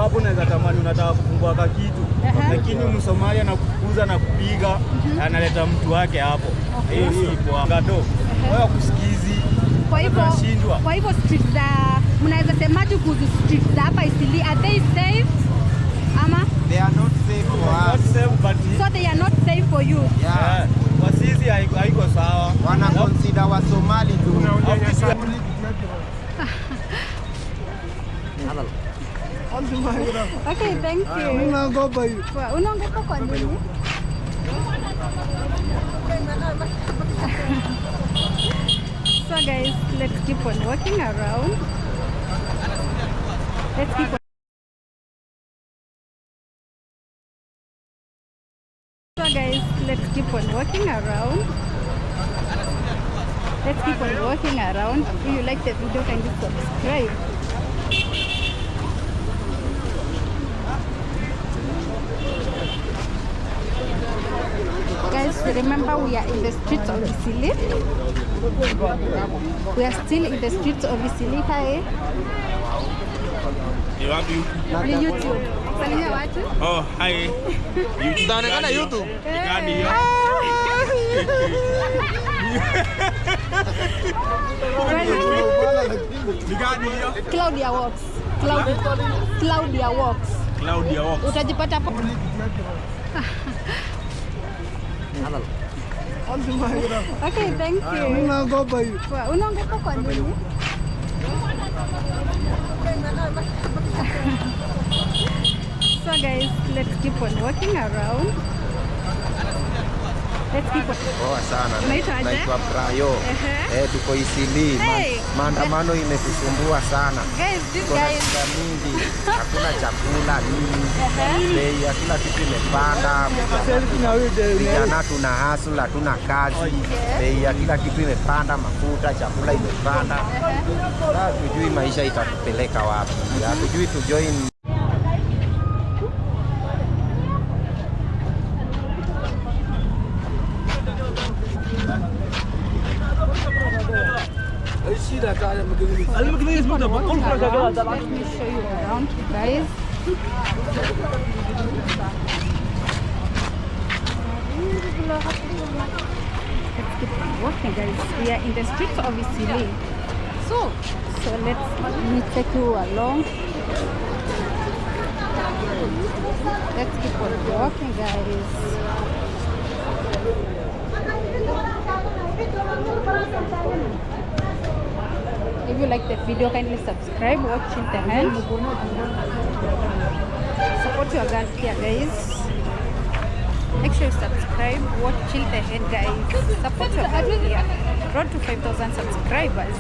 hapo unaweza tamani unataka kufungua ka kitu. Lakini Msomali anakukuza na kupiga, analeta mtu wake hapo. Hiyo si kwa gado. Wao kusikizi. Kwa hivyo street za mnaweza semaje kuhusu street za hapa Eastleigh, are they safe? Ama they are not safe for us. Not safe, but so they are not safe for you. Yeah. Kwa sisi haiko sawa. Wana consider wa Somali tu. Okay, thank you. Unaogopa hiyo? Unaogopa kwa nini? So guys, let's keep on walking around. Let's keep on. So guys, let's keep on walking around. Let's keep on walking around. If you like the video, kindly subscribe. Guys, remember we are in the streets of Eastleigh. We are still in the streets of Eastleigh. Hi. Ni YouTube. Salimia watu. Oh, hi. Tunaonekana YouTube. Gani hiyo? Ni gani hiyo? Claudia Walks. Claudia Walks. Claudia Walks. Utajipata hapo. Okay, thank you. Unaogopa hiyo? Unaogopa kwa nini? So guys, let's keep on walking around. Let's keep on. Poa sana. Naitwa Brayo. Tuko Eastleigh. Maandamano imetusumbua sana. Guys, this guy is mingi. Hakuna chakula nini. Bei ya kila kitu imepanda. Vijana tuna hustle, hatuna kazi. Bei ya kila kitu imepanda, mafuta, chakula imepanda. Hatujui maisha itatupeleka wapi. Hatujui tu join. Let me show you around, guys. Let's keep on walking, guys. We are in the streets of Eastleigh. So let me take you along. Let's keep on walking, guys. If you like the video, kindly subscribe, watch till the end. Support your girl here, guys. Make sure you subscribe, watch till the end, guys. Support your girl here. Road to 5,000 subscribers.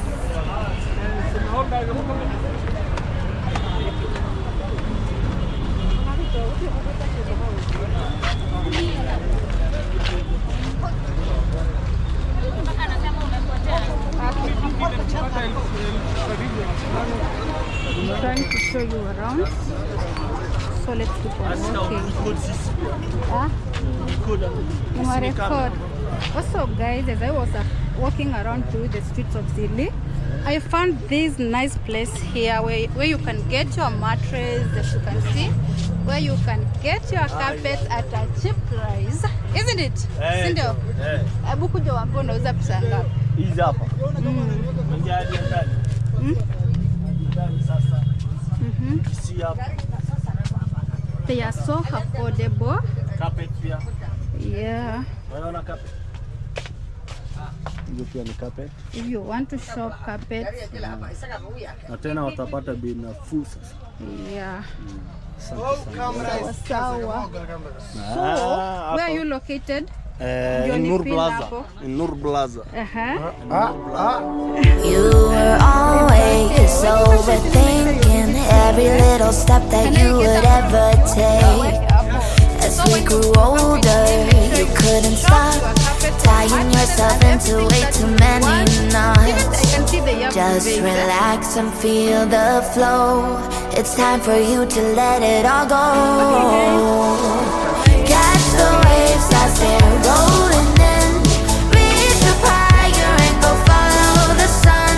I'm trying to show you around, so let's keep on walking. Record. Also guys, as I was walking around through the streets of Eastleigh, I found this nice place here where you can get your mattress, as you can see, where you can get your carpet at a cheap price, isn't it? Sindio? Hebu kuja waambie unauza pesa ngapi? Hizi hapa. They are so affordable. Carpet pia. Yeah. Unaona carpet? Hiyo pia ni carpet. If you want to shop carpet, na tena watapata bei nafuu sasa. Yeah. Sawa. So, where are you located? In Nur Plaza. In Nur Plaza. You were always overthinking every little step that you would ever take. As we grew older, you couldn't stop tying yourself into way too many knots. Just relax and feel the flow. It's time for you to let it all go. Catch the waves as they're rolling in. Reach up higher and go follow the sun.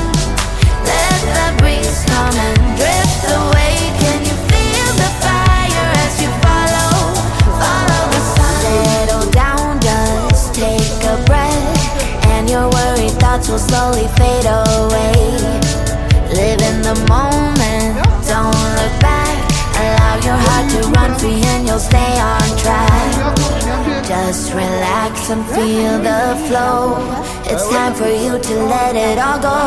Let the breeze come and drift away. Can you feel the Just relax and feel the flow. It's time for you to let it all go.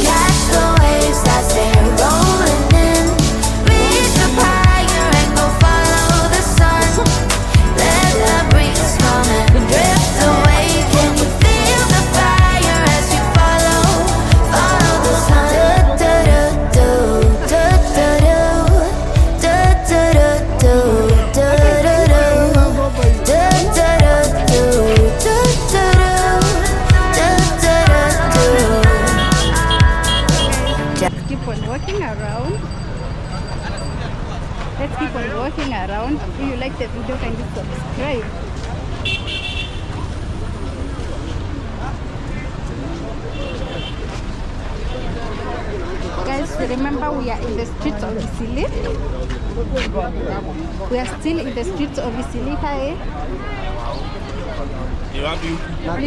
Catch the waves as they're rolling in. Reach up higher and go follow the sun. Let the breeze come and drift away. Can you feel the fire as you follow the sun? Keep on walking around. Let's keep on walking around. If you like the video, kindly subscribe. Guys, remember we are in the streets of Eastleigh. We are still in the streets of Eastleigh. Hi.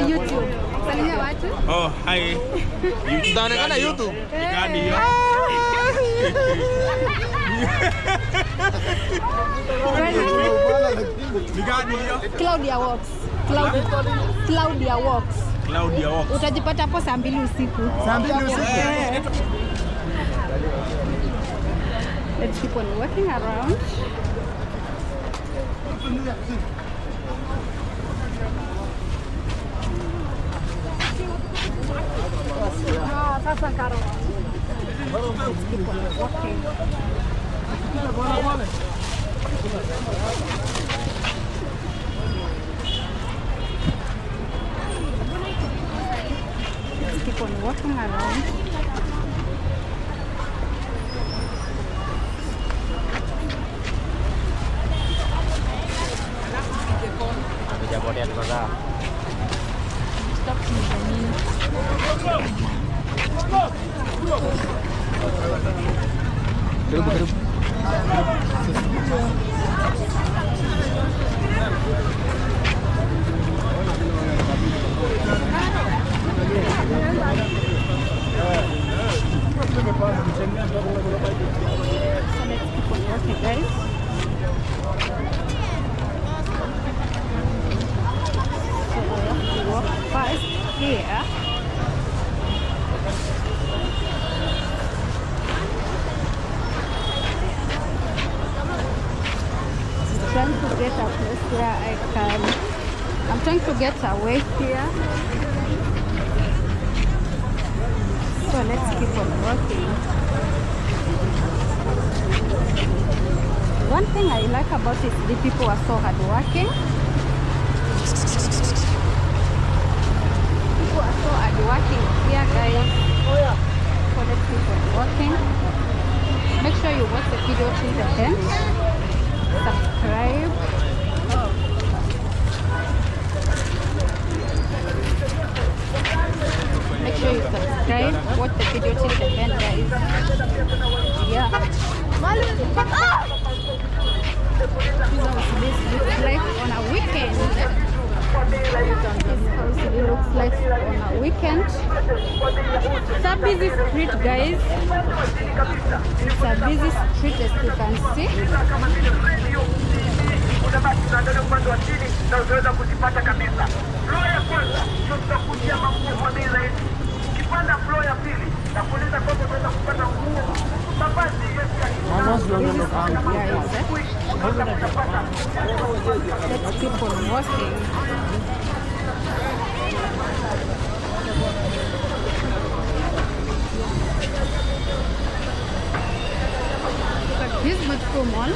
YouTube. Salimia watu. Oh, hi. Tunaonekana YouTube. Gani hiyo? Ni gani hiyo? Claudia Walks. Claudia Walks. Claudia Walks. Utajipata hapo saa 2 usiku. Saa 2 usiku. Let's keep on walking around. Let's keep on walking. Let's keep on walking around. Stop Okay, guys. So we have to walk fast here. Trying to get a place where I'm trying to get away here. So let's keep on walking. One thing I like about it, the people are so hardworking. People are so hardworking here, guys. So let's keep on walking. Make sure you watch the video till the end. Subscribe. Make sure you subscribe. Watch the video till the end, guys. Yeah. This looks like on a weekend. This house looks like on a weekend. It's a busy street, guys. It's a busy street, as you can see. Let's keep on walking. Look at this beautiful mall.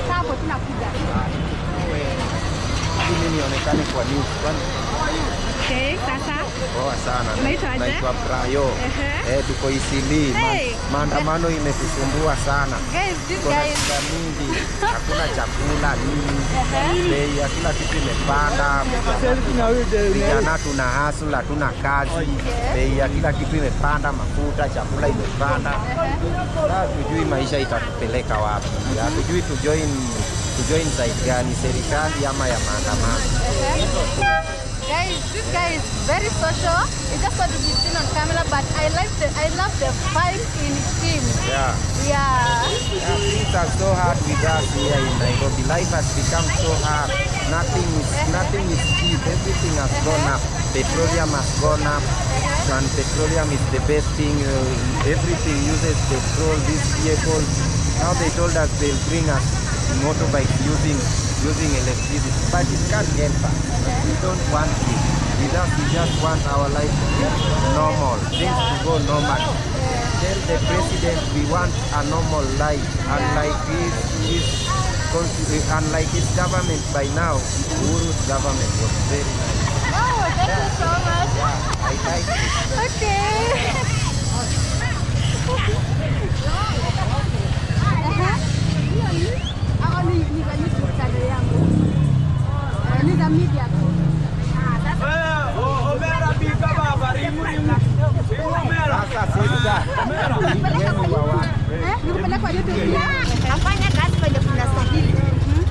Hapo tunakuja. Mimi nionekane kwa news kwani Okay, sasa. Poa sana. Naitwa Brayo. Tuko Eastleigh. Maandamano imetusumbua sana. Guys, this guy is mingi. Hakuna chakula nini. Bei ya kila kitu imepanda. Vijana tuna hustle, hatuna kazi. Bei ya kila kitu imepanda, mafuta, chakula imepanda. Hatujui maisha itatupeleka wapi. Hatujui tujoin side gani, serikali ama ya maandamano. Guys, this guy is very social. He just want to be seen on camera, but I love the vibe in him. Yeah. Things are so hard with us here in Nairobi. Life has become so hard. Nothing is cheap. Everything has gone up. Petroleum has gone up, and petroleum is the best thing. Everything uses petrol. These vehicles. Now they told us they'll bring us motorbikes using electricity, but it can't help us. We don't want it. With us, we just want our life to be normal, things to go normal. Tell the president we want a normal life, unlike his government by now. Uhuru's government was very nice. Oh, thank you so much. Yeah, I like it. Okay. Afanya kazi kwenye kunastahili.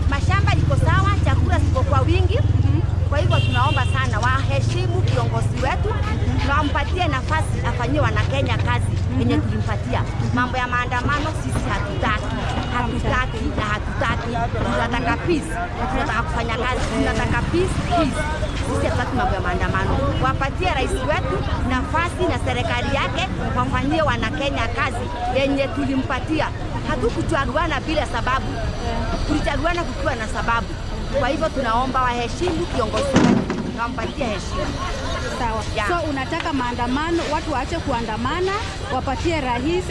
Mashamba iko sawa, chakula kiko kwa wingi. Kwa hivyo tunaomba sana waheshimu kiongozi wetu na wampatie nafasi afanyie Wanakenya kazi yenye tulimpatia. Mambo ya maandamano sisi hatutaki na hatutaki. Tunataka peace, tunataka kufanya kazi, tunataka peace. Sisi hatutaki mambo ya maandamano. Wapatie rais wetu nafasi na serikali yake wafanyie Wanakenya kazi yenye tulimpatia. Hatukuchaguana bila sababu, tulichaguana kukiwa na sababu. Kwa hivyo tunaomba waheshimu kiongozi wetu na wampatie heshima. Sawa. Yeah. So unataka maandamano, watu waache kuandamana, wapatie rais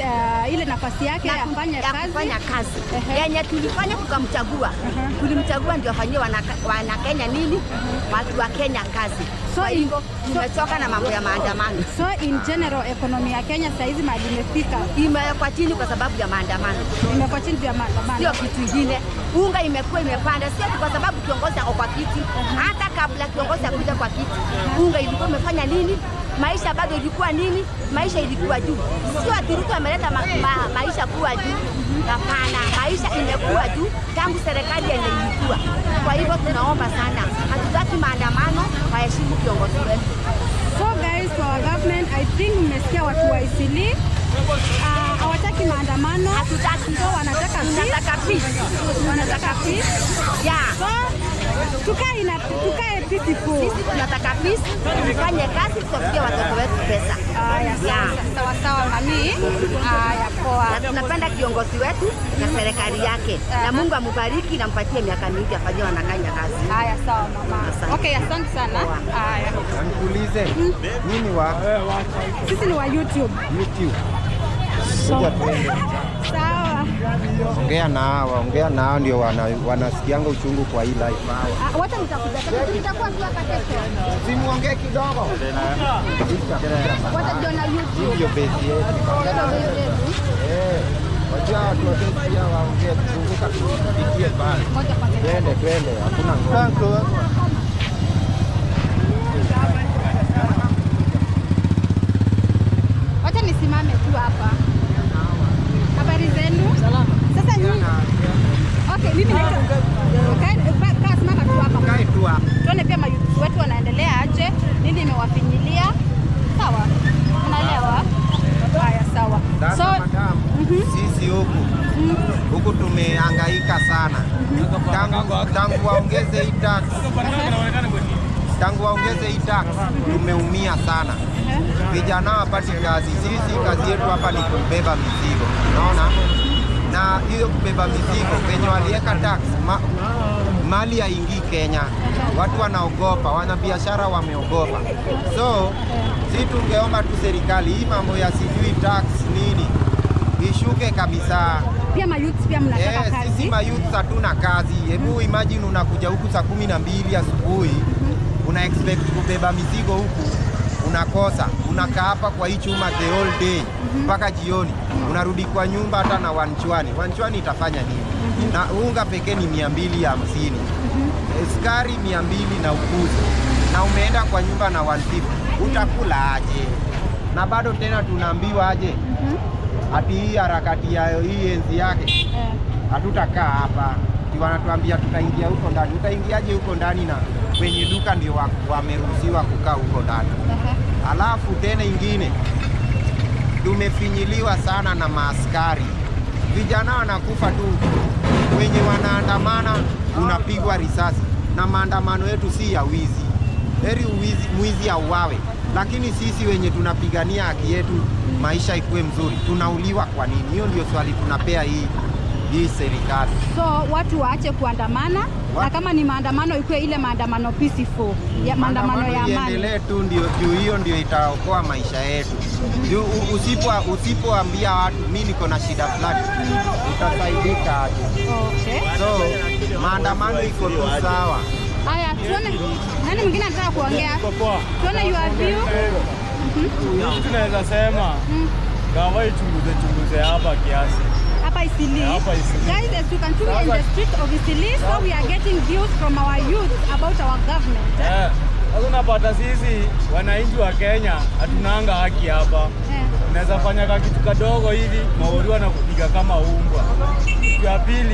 ile nafasi yake ya kufanya kazi. Yenye tulifanya tukamchagua. Tulimchagua ndio afanyie Wanakenya nini? Watu wa Kenya kazi. So hivyo tumechoka na mambo ya maandamano. So in general economy ya Kenya saizi mahali imefika. Imekuwa chini kwa sababu ya maandamano. Imekuwa chini ya maandamano. Sio kitu kingine. Unga imekuwa imepanda, sio kwa sababu kiongozi ako kwa kiti. Hata kabla kiongozi akuja kwa kiti, unga ilikuwa imefanya nini? Maisha bado ilikuwa nini? Maisha ilikuwa juu. Sio ati Ruto ameleta maisha kuwa juu. Hapana, maisha imekuwa juu tangu serikali yenye ilikuwa. Kwa hivyo tunaomba sana, hatutaki maandamano, waheshimu kiongozi wetu. So guys, for our government, I think mmesikia watu wa Eastleigh hawataki maandamano, hatutaki. So wanataka peace. Wanataka peace. Yeah. So tukae peaceful. Sisi tunataka peace, tufanye kazi, tufikie watoto wetu pesa. Sawa mami. Poa. Na tunapenda kiongozi wetu na serikali yake. Na Mungu amubariki na mpatie miaka mingi afanyie Wanakenya kazi. Sawa mama. Okay, asante sana. Nikuulize, nini sisi ni wa YouTube. Kuja twende. Sawa. Ongea nao ndio wanasikianga uchungu kwa hii life. Wacha nitakuwa tu hapa kesho. Simuongee kidogo. Wacha tuone YouTube. Ndio basi wacha watu pia waongee kuzunguka tupitie pale. Twende. Hakuna ngoma. Wacha nisimame tu hapa. Habari zenu? Salama. Sasa nyinyi. Okay, mimi naitwa. Kaa simama tu hapa. Kae tu hapa. Tuone pia mayouth wetu wanaendelea aje. Nini imewafinyilia? Sawa. Unaelewa? Haya, sawa. So, madam, sisi huku tumehangaika sana. Tangu waongeze hii tax. Tumeumia sana. Vijana hawapati kazi. Sisi kazi yetu hapa ni kubeba mizigo. Unaona? Na hiyo kubeba mizigo wenye waliweka tax mali haingii Kenya. Watu wanaogopa, wanabiashara wameogopa. So, sisi tungeomba tu serikali hii mambo ya sijui tax nini ishuke kabisa. Pia mayouth pia mnataka kazi. Sisi mayouth hatuna kazi. Hebu imagine unakuja huku saa 12 asubuhi. una expect kubeba mizigo huku, unakosa, unakaa hapa kwa hii chuma the whole day mpaka jioni, unarudi kwa nyumba hata na wanchwani itafanya nini? Na unga pekee ni 250, sukari 200 na ukuzi, na umeenda kwa nyumba na 150, utakula aje? Na bado tena tunaambiwa aje ati hii harakati ya hii enzi yake hatutakaa hapa, wanatuambia tutaingia huko ndani. Utaingiaje huko ndani na kwenye duka ndio wameruhusiwa kukaa huko ndani? Alafu tena ingine, tumefinyiliwa sana na maaskari. Vijana wanakufa tu, wenye wanaandamana unapigwa risasi, na maandamano yetu si ya wizi. Heri mwizi auawe, lakini sisi wenye tunapigania haki yetu, maisha ikuwe mzuri, tunauliwa kwa nini? Hiyo ndio swali tunapea hii serikali. So watu waache kuandamana, na kama ni maandamano ikuwe ile maandamano peaceful, ya maandamano ya amani. Iendelee tu, ndio hiyo ndio itaokoa maisha yetu. Usipoambia watu mimi niko na shida fulani, utasaidika aje? Okay. So maandamano iko tu sawa. Haya, tuone nani mwingine anataka kuongea. Tuone your view. Tunaweza sema gawa ichunguze hapa kiasi. Hapa Eastleigh. Guys, as you can see, we are in the street of Eastleigh, so we are getting views from our youth about our government. Sasa unapata sisi wananchi wa Kenya hatunanga haki hapa. Unaweza fanya kitu kadogo hivi, maoriwa na kupiga kama umbwa. Ya pili